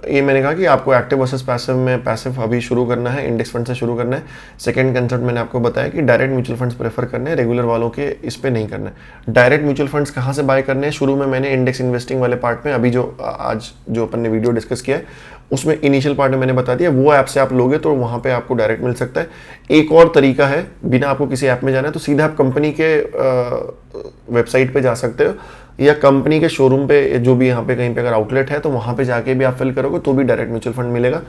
ये मैंने कहा कि आपको एक्टिव वर्सेस पैसिव में पैसिव अभी शुरू करना है, इंडेक्स फंड से शुरू करना है। सेकंड कंसेप्ट मैंने आपको बताया कि डायरेक्ट म्यूचुअल फंड्स प्रेफर करने हैं, रेगुलर वालों के इस पे नहीं करना है। डायरेक्ट म्यूचुअल फंड्स कहाँ से बाय करने हैं, शुरू में मैंने इंडेक्स इन्वेस्टिंग वाले पार्ट में, अभी जो आज जो अपन ने वीडियो डिस्कस किया है उसमें इनिशियल पार्ट में मैंने बता दिया, वो ऐप से आप लोगे तो वहाँ पे आपको डायरेक्ट मिल सकता है। एक और तरीका है, बिना आपको किसी ऐप में जाना है तो सीधा आप कंपनी के वेबसाइट पे जा सकते हो, या कंपनी के शोरूम पे, जो भी यहाँ पे कहीं पे अगर आउटलेट है तो वहाँ पे जाके भी आप फिल करोगे तो भी डायरेक्ट म्यूचुअल फंड मिलेगा।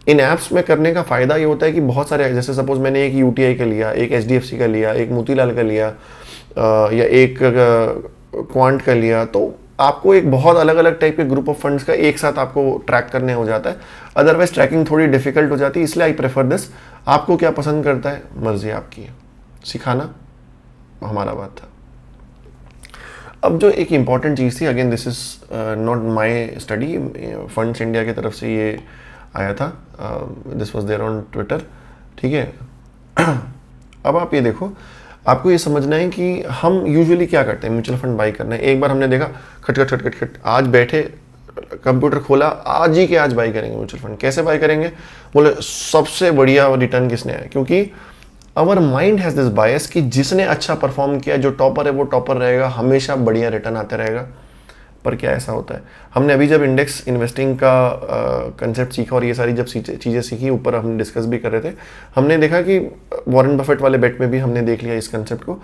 इन ऐप्स में करने का फ़ायदा ये होता है कि बहुत सारे, जैसे सपोज मैंने एक यूटीआई का लिया, एक एचडीएफसी का लिया, एक मोतीलाल का लिया, या एक क्वांट का लिया, तो आपको एक बहुत अलग अलग टाइप के ग्रुप ऑफ फंड्स का एक साथ आपको ट्रैक करने हो जाता है। अदरवाइज ट्रैकिंग थोड़ी डिफिकल्ट हो जाती है, इसलिए आई प्रेफर दिस। आपको क्या पसंद करता है, मर्जी आपकी है, सिखाना हमारा बात था। अब जो एक इम्पॉर्टेंट चीज़ थी, again this is not my study, funds India की तरफ से ये आया था, this was there on Twitter, ठीक है। अब आप ये देखो, आपको ये समझना है कि हम यूजुअली क्या करते हैं, म्यूचुअल फंड बाई करना है। एक बार हमने देखा खट खट खट खट खट, आज बैठे कंप्यूटर खोला, आज ही के आज बाई करेंगे म्यूचुअल फंड। कैसे बाई करेंगे, बोले सबसे बढ़िया रिटर्न किसने आया, क्योंकि आवर माइंड हैज़ दिस बायस कि जिसने अच्छा परफॉर्म किया, जो टॉपर है वो टॉपर रहेगा, हमेशा बढ़िया रिटर्न आते रहेगा। पर क्या ऐसा होता है, हमने अभी जब इंडेक्स इन्वेस्टिंग का कंसेप्ट सीखा और ये सारी जब चीज़ें सीखी, ऊपर हम डिस्कस भी कर रहे थे, हमने देखा कि वॉरेन बफेट वाले बेट में भी हमने देख लिया इस कंसेप्ट को।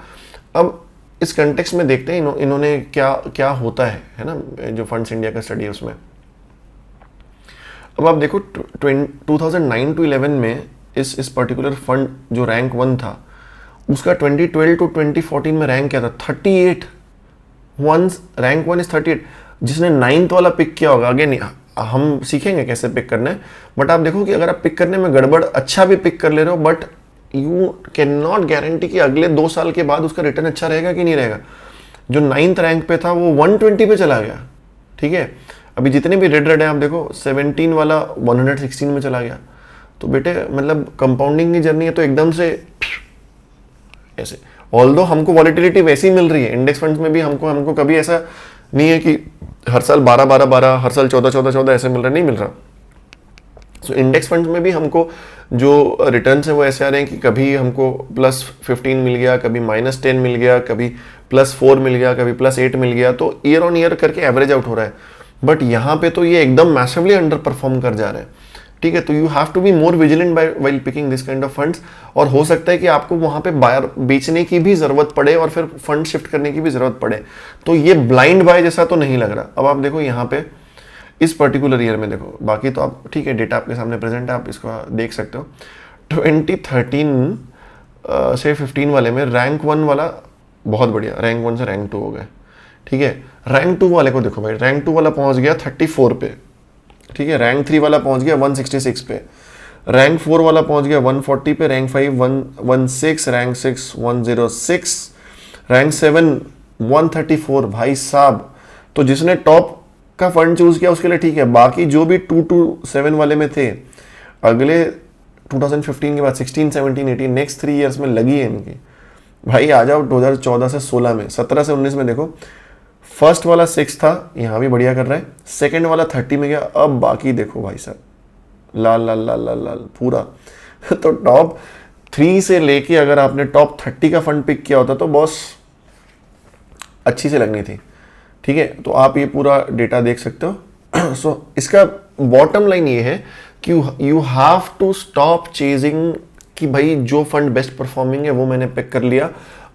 अब इस कंटेक्स्ट में देखते हैं इन्होंने क्या क्या होता है ना, जो फंड्स इंडिया का स्टडी है उसमें। अब आप देखो 2009 to 11 में इस पर्टिकुलर फंड जो रैंक वन था, उसका 2012 to 2014 में रैंक क्या था? 38। Once rank one is 38। जिसने नाइन्थ वाला पिक किया होगा, अगेन हम सीखेंगे कैसे पिक करना है, बट आप देखो कि अगर आप पिक करने में गड़बड़, अच्छा भी पिक कर ले रहे हो, but you can not guarantee कि अगले 2 साल के बाद उसका रिटर्न अच्छा रहेगा कि नहीं रहेगा। जो नाइन्थ रैंक पे था वो 120 पे चला गया, ठीक है। अभी जितने भी रेड रेड है आप देखो, 17 वाला 116 में चला गया। तो बेटे मतलब कंपाउंडिंग की जर्नी है तो एकदम से ऐसे, ऑल दो हमको वॉलिटिलिटी वैसी मिल रही है इंडेक्स फंड्स में भी, हमको हमको कभी ऐसा नहीं है कि हर साल 12 12 12, हर साल 14 14 14 ऐसे मिल रहा, नहीं मिल रहा। सो इंडेक्स फंड्स में भी हमको जो रिटर्न्स है वो ऐसे आ रहे हैं कि कभी हमको +15 मिल गया, कभी -10 मिल गया, कभी +4 मिल गया, कभी +8 मिल गया। तो ईयर ऑन ईयर करके एवरेज आउट हो रहा है, बट यहाँ पे तो ये एकदम मैसिवली अंडर परफॉर्म कर जा रहे हैं, ठीक है। तो you have to be more vigilant by while picking this kind of funds. और हो सकता है कि आपको वहां पे बायर बेचने की भी जरूरत पड़े और फिर फंड शिफ्ट करने की भी जरूरत पड़े। तो ये ब्लाइंड बाय जैसा तो नहीं लग रहा। अब आप देखो यहाँ पे इस पर्टिकुलर ईयर में देखो, बाकी तो आप ठीक है, डेटा आपके सामने प्रेजेंट है, आप इसको देख सकते हो। 2013 से 15 वाले में रैंक वन वाला बहुत बढ़िया, रैंक वन से रैंक टू हो गए, ठीक है। रैंक टू वाले को देखो भाई, रैंक टू वाला पहुंच गया 34 पे, ठीक है। रैंक थ्री वाला पहुंच गया 166 पे, रैंक फोर वाला पहुंच गया 140 पे, rank five 116, rank six 106, rank seven 134। भाई साहब, तो जिसने टॉप का फंड चूज किया उसके लिए ठीक है, बाकी जो भी 2 to 7 वाले में थे, अगले 2015 के बाद 16 17 18 नेक्स्ट 3 इयर्स में लगी है इनकी। भाई आ जाओ 2014 से 16 में, 17 से 19 में देखो, फर्स्ट वाला 6 था, यहां भी बढ़िया कर रहा है, सेकंड वाला 30 में गया, अब बाकी देखो भाई साहब, लाल लाल लाल लाल लाल पूरा। तो टॉप 3 से लेके अगर आपने टॉप 30 का फंड पिक किया होता तो बॉस अच्छी से लगनी थी, ठीक है। तो आप ये पूरा डेटा देख सकते हो। सो इसका बॉटम लाइन ये है कि you have to stop chasing कि भाई जो फंड बेस्ट परफॉर्मिंग है वो मैंने पिक कर लिया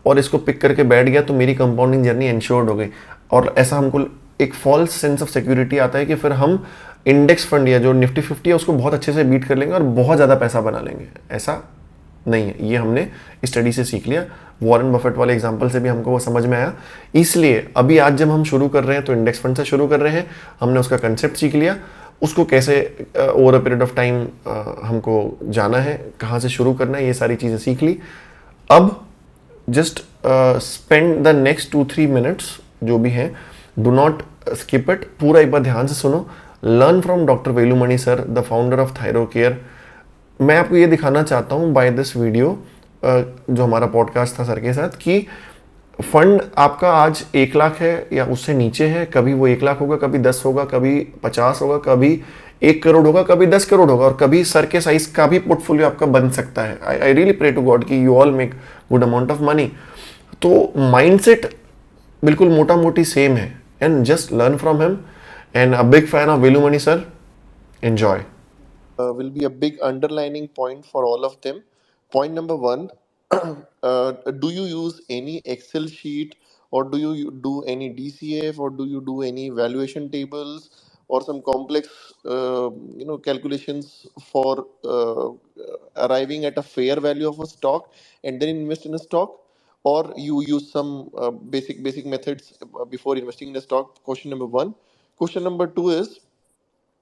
और इसको पिक करके बैठ गया तो मेरी कंपाउंडिंग जर्नी इंश्योर्ड हो गई। और ऐसा हमको एक फॉल्स सेंस ऑफ सिक्योरिटी आता है कि फिर हम इंडेक्स फंड या जो निफ्टी 50 है उसको बहुत अच्छे से बीट कर लेंगे और बहुत ज़्यादा पैसा बना लेंगे। ऐसा नहीं है, ये हमने स्टडी से सीख लिया। वॉरेन बफेट वाले एग्जांपल से भी हमको वो समझ में आया। इसलिए अभी आज जब हम शुरू कर रहे हैं तो इंडेक्स फंड से शुरू कर रहे हैं, हमने उसका कंसेप्ट सीख लिया, उसको कैसे over a period of time हमको जाना है, कहाँ से शुरू करना है, ये सारी चीज़ें सीख ली। अब just spend the next 2-3 minutes जो भी हैं, डू नॉट स्किप इट, पूरा एक बार ध्यान से सुनो। Learn from doctor Velumani sir, the founder of thyro care. मैं आपको ये दिखाना चाहता हूँ बाय दिस वीडियो, जो हमारा पॉडकास्ट था सर के साथ, कि फंड आपका आज 1 लाख है या उससे नीचे है, कभी वो 1 लाख होगा, कभी 10 होगा, कभी 50 होगा, कभी 1 करोड़ होगा, कभी 10 करोड़ होगा, और कभी सर के साइज का भी पोर्टफोलियो आपका बन सकता है। I really pray to God कि you all make good amount of money. तो माइंडसेट बिल्कुल मोटा मोटी सेम है, and just learn from him. And a big fan of Velumani sir, enjoy. Will be a big underlining point for all of them. Point number one, do you use any Excel sheet, or do you do any DCF, or do you do any valuation tables or some complex calculations for arriving at a fair value of a stock and then invest in a stock, or you use some basic methods before investing in a stock? Question number one. Question number two is,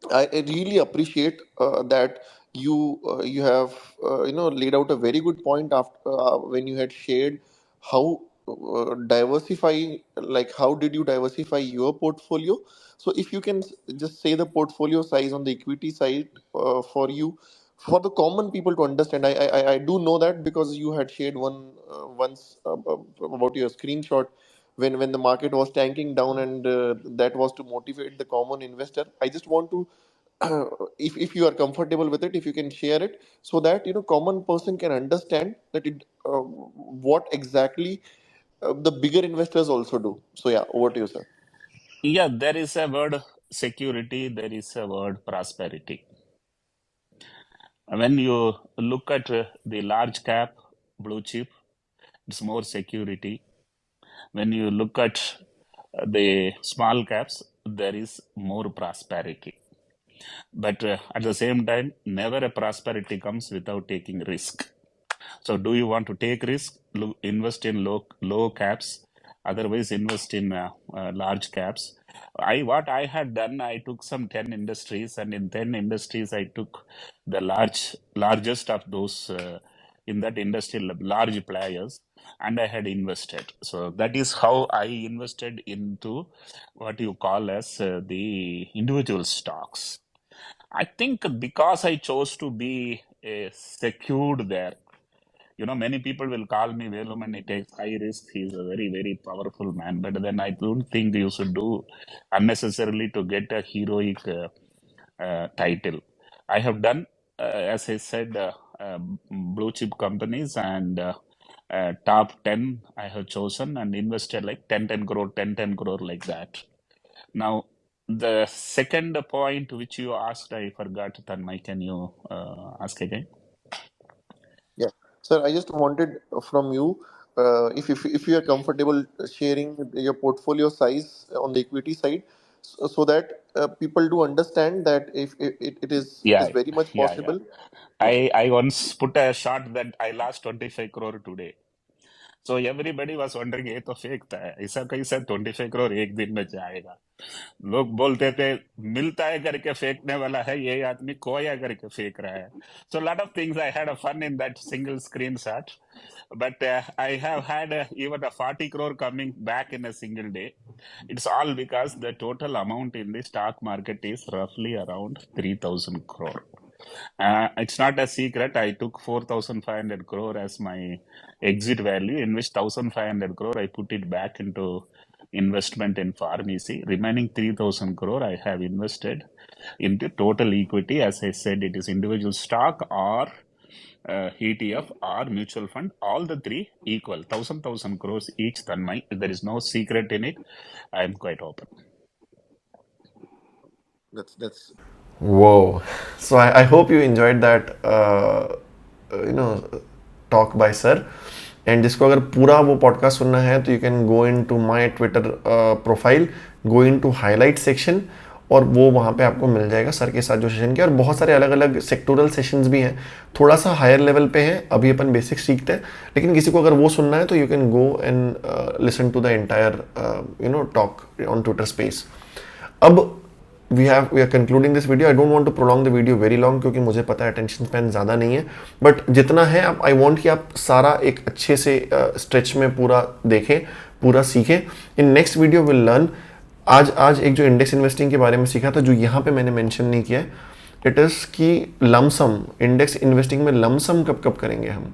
I really appreciate that you have laid out a very good point after when you had shared how diversify, like how did you diversify your portfolio. So if you can just say the portfolio size on the equity side for you, for the common people to understand. I do know that because you had shared once about your screenshot when the market was tanking down, and that was to motivate the common investor. I just want to if you are comfortable with it, if you can share it, so that common person can understand that what exactly the bigger investors also do. So yeah, over to you, sir. Yeah, there is a word security, there is a word prosperity. When you look at the large cap blue chip, it's more security. When you look at the small caps, there is more prosperity. But at the same time, never a prosperity comes without taking risk. So, do you want to take risk? Invest in low caps. Otherwise, invest in large caps. What I had done, I took some 10 industries, and in 10 industries, I took the largest of those in that industry, large players, and I had invested. So that is how I invested into what you call as the individual stocks. I think because I chose to be secured there, many people will call me Veluman. He takes high risk. He's a very, very powerful man. But then I don't think you should do unnecessarily to get a heroic title. I have done, as I said, blue chip companies and top 10 I have chosen and invested like 10 crore, 10 crore like that. Now, the second point which you asked, I forgot, Tanmay. Can you ask again? Yeah, sir, I just wanted from you if you are comfortable sharing your portfolio size on the equity side, so that people do understand that if it is Yeah, very much yeah, yeah. possible. Yeah. I once put a shot that I lost 25 crore today. So everybody was wondering ये तो फेक था, ऐसा कैसा 25 crore एक दिन में जाएगा. लोग बोलते थे मिलता है करके फेंकने वाला है, ये आदमी खोया करके फेंक रहा है. So a lot of things I had a fun in that single screenshot, but I have had even a 40 crore coming back in a single day. It's all because the total amount in the stock market is roughly around 3,000 crore. It's not a secret. I took 4,500 crore as my exit value, in which 1,500 crore I put it back into investment in pharmacy. Remaining 3,000 crore I have invested into total equity. As I said, it is individual stock or ETF or mutual fund. All the three equal. 1,000 crores each. Tanmay. There is no secret in it. I am quite open. That's Whoa. So I hope you enjoyed that, talk by sir. And जिसको अगर पूरा वो पॉडकास्ट सुनना है तो you can go in to my Twitter profile, go in to highlight section, और वो वहाँ पे आपको मिल जाएगा सर के साथ जो सेशन किया. और बहुत सारे अलग अलग सेक्टोरल सेशंस भी हैं, थोड़ा सा हायर लेवल पे है, अभी अपन बेसिक सीखते हैं. लेकिन किसी को अगर वो सुनना है तो you can go and listen to the entire talk on Twitter space. अब we are concluding this video. I don't want to prolong the video very long क्योंकि मुझे पता है attention span ज़्यादा नहीं है, बट जितना है आप I want कि आप सारा एक अच्छे से स्ट्रेच में पूरा देखें, पूरा सीखें. In next video will learn. आज एक जो इंडेक्स इन्वेस्टिंग के बारे में सीखा था जो यहाँ पे मैंने मेंशन नहीं किया है, इट इज़ कि लमसम इंडेक्स इन्वेस्टिंग में लमसम कब करेंगे हम,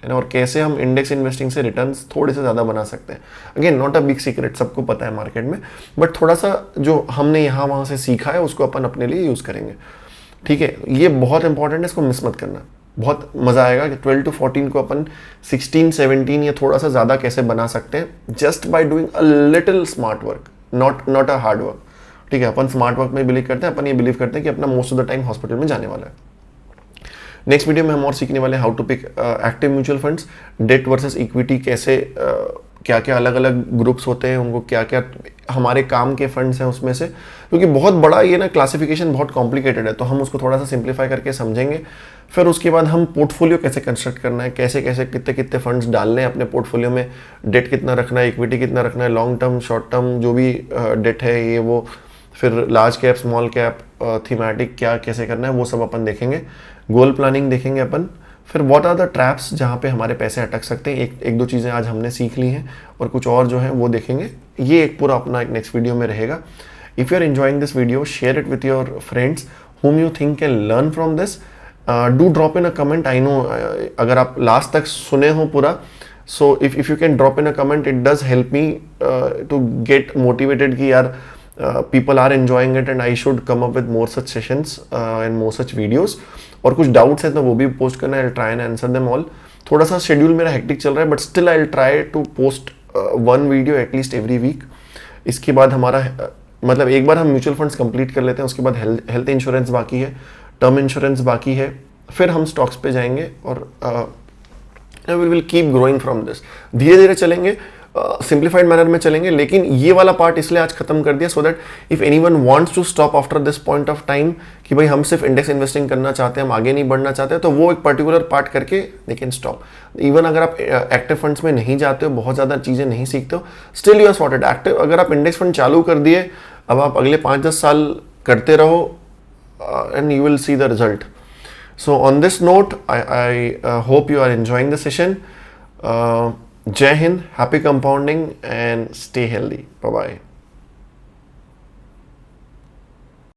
है ना, और कैसे हम इंडेक्स इन्वेस्टिंग से रिटर्न्स थोड़े से ज़्यादा बना सकते हैं. Again not a big secret, सबको पता है मार्केट में, बट थोड़ा सा जो हमने यहाँ वहाँ से सीखा है उसको अपन अपने लिए यूज़ करेंगे. ठीक है, ये बहुत इंपॉर्टेंट है, इसको मिस मत करना. बहुत मज़ा आएगा कि 12 to 14 को अपन 16, 17 या थोड़ा सा ज़्यादा कैसे बना सकते हैं, just by doing a little smart work, not a hard work. ठीक है, अपन स्मार्ट वर्क में बिलीव करते हैं, अपन ये बिलीव करते हैं कि अपना most of the time hospital में जाने वाला है. नेक्स्ट वीडियो में हम और सीखने वाले हैं how to pick active mutual funds, debt versus equity, कैसे क्या क्या अलग अलग ग्रुप्स होते हैं, उनको क्या क्या हमारे काम के फंड्स हैं उसमें से, क्योंकि बहुत बड़ा ये ना क्लासिफिकेशन बहुत कॉम्प्लिकेटेड है, तो हम उसको थोड़ा सा सिंप्लीफाई करके समझेंगे. फिर उसके बाद हम पोर्टफोलियो कैसे कंस्ट्रक्ट करना है, कैसे कैसे कितने कितने फंड्स डालने हैं अपने पोर्टफोलियो में, डेट कितना रखना है, इक्विटी कितना रखना है, लॉन्ग टर्म शॉर्ट टर्म जो भी डेट है ये वो, फिर large cap small cap thematic क्या कैसे करना है वो सब अपन देखेंगे. गोल प्लानिंग देखेंगे अपन. फिर व्हाट आर द ट्रैप्स जहाँ पे हमारे पैसे अटक सकते हैं, एक दो चीज़ें आज हमने सीख ली हैं, और कुछ और जो है वो देखेंगे. ये एक पूरा अपना एक नेक्स्ट वीडियो में रहेगा. If you are enjoying this video, share it with your friends whom you think can learn from this. Do drop in a comment. I know अगर आप लास्ट तक सुने हो पूरा, so if you can drop in a comment, it does help me to get motivated कि यार people are enjoying it and I should come up with more such sessions and more such videos. और कुछ डाउट्स हैं तो वो भी पोस्ट करना है. I'll try and answer them all. थोड़ा सा शेड्यूल मेरा हेक्टिक चल रहा है, but still I will try to post one video at least every week. इसके बाद हमारा मतलब एक बार हम म्यूचुअल फंड्स कंप्लीट कर लेते हैं, उसके बाद हेल्थ इंश्योरेंस बाकी है, टर्म इंश्योरेंस बाकी है, फिर हम स्टॉक्स पे जाएंगे और we will keep growing from this. धीरे धीरे चलेंगे. सिंप्लीफाइड मैनर में चलेंगे, लेकिन ये वाला पार्ट इसलिए आज खत्म कर दिया so that if anyone wants to stop after this point of time कि भाई हम सिर्फ इंडेक्स इन्वेस्टिंग करना चाहते हैं, हम आगे नहीं बढ़ना चाहते, तो वो एक पर्टिकुलर पार्ट करके दे कैन स्टॉप। इवन अगर आप एक्टिव फंड्स में नहीं जाते हो, बहुत ज़्यादा चीज़ें नहीं सीखते हो, still you are sorted. Active अगर आप इंडेक्स फंड चालू कर दिए, अब आप अगले 5-10 साल करते रहो and you will see the result. So on this note, I hope you are enjoying the session. Jai Hind, happy compounding and stay healthy. Bye bye.